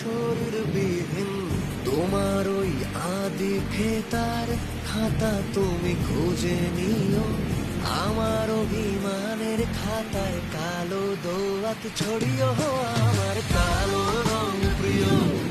শরীর বিহীন তোমার ওই আদি খেতার খাতা তুমি খুঁজে নিও। আমার অভিমানের খাতায় কালো দোয়াত ছড়িও, আমার কালো রং প্রিয়।